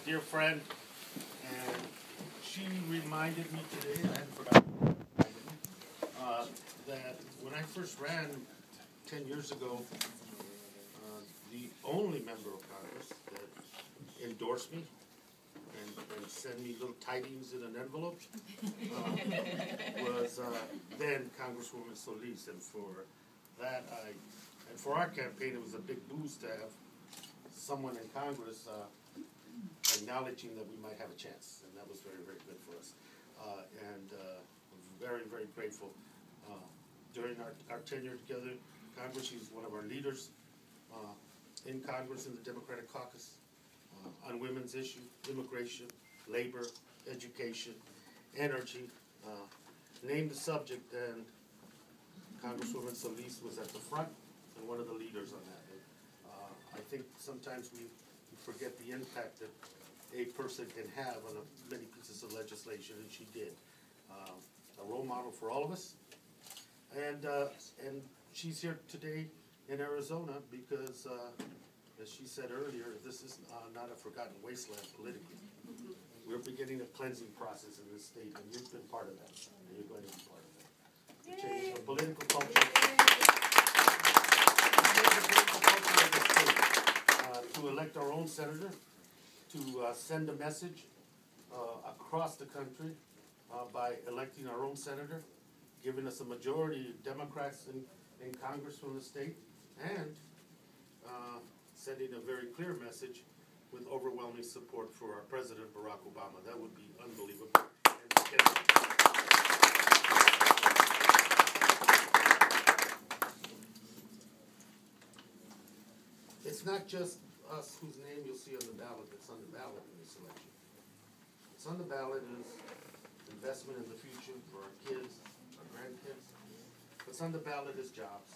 dear friend, and she reminded me today, I hadn't forgotten, that when I first ran 10 years ago, the only member of Congress that endorsed me and sent me little tidings in an envelope was then Congresswoman Solis, and for that and for our campaign it was a big boost to have someone in Congress acknowledging that we might have a chance, and that was very, very good for us. Very, very grateful. During our tenure together in Congress, she's one of our leaders in Congress in the Democratic Caucus on women's issues, immigration, labor, education, energy. Name the subject, and Congresswoman Solis was at the front and one of the leaders on that. I think sometimes we forget the impact that a person can have on many pieces of legislation, and she did. A role model for all of us. And she's here today in Arizona because, as she said earlier, this is not a forgotten wasteland politically. We're beginning a cleansing process in this state, and you've been part of that, and you're going to be part of that. To change the political culture. To elect our own senator, to send a message across the country by electing our own senator, giving us a majority of Democrats in Congress from the state, and sending a very clear message with overwhelming support for our President Barack Obama. That would be unbelievable. It's not just us whose name you'll see on the ballot that's on the ballot in this election. What's on the ballot is investment in the future for our kids, our grandkids. What's on the ballot is jobs.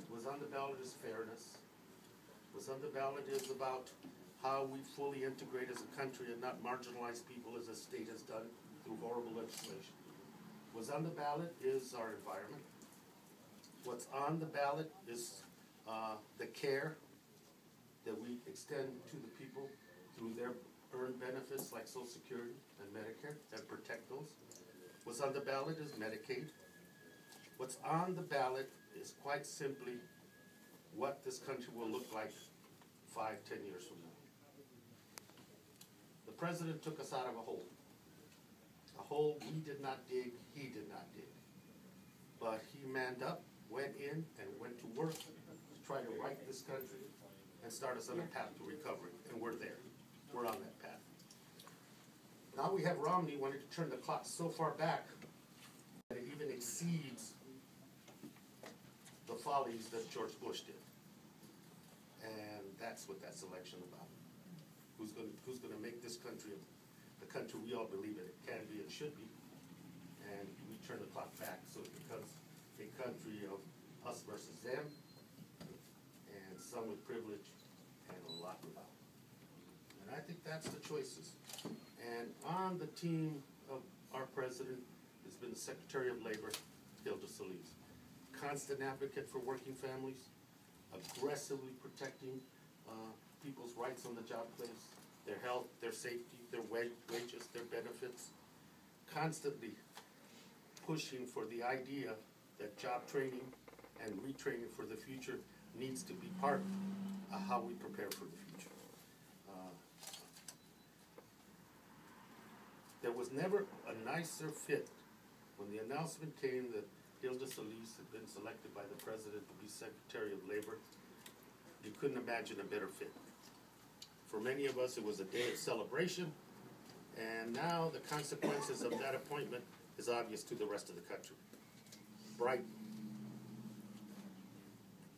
What's on the ballot is fairness. What's on the ballot is about how we fully integrate as a country and not marginalize people as the state has done through horrible legislation. What's on the ballot is our environment. What's on the ballot is the care that we extend to the people through their earned benefits like Social Security and Medicare, and protect those. What's on the ballot is Medicaid. What's on the ballot is quite simply what this country will look like 5, 10 years from now. The president took us out of a hole we did not dig, he did not dig. But he manned up, went in, and went to work to try to right this country and start us on a path to recovery, and we're there. We're on that path. Now we have Romney wanting to turn the clock so far back that it even exceeds the follies that George Bush did. And that's what that's election about. Who's going to make this country the country we all believe it can be and should be, and we turn the clock back so it becomes a country of us versus them, and some with privilege and a lot without. And I think that's the choices. And on the team of our president has been the Secretary of Labor, Hilda Solis. Constant advocate for working families, aggressively protecting people's rights on the job place, their health, their safety, their wages, their benefits. Constantly pushing for the idea that job training and retraining for the future needs to be part of how we prepare for the future. There was never a nicer fit when the announcement came that Hilda Solis had been selected by the president to be Secretary of Labor. You couldn't imagine a better fit. For many of us, it was a day of celebration, and now the consequences of that appointment is obvious to the rest of the country. Bright,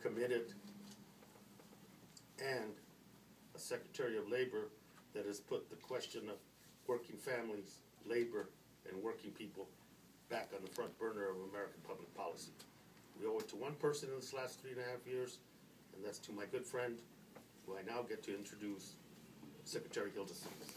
committed, and a Secretary of Labor that has put the question of working families, labor, and working people back on the front burner of American public policy. We owe it to one person in this last 3.5 years, and that's to my good friend, who I now get to introduce, Secretary Hilda Solis.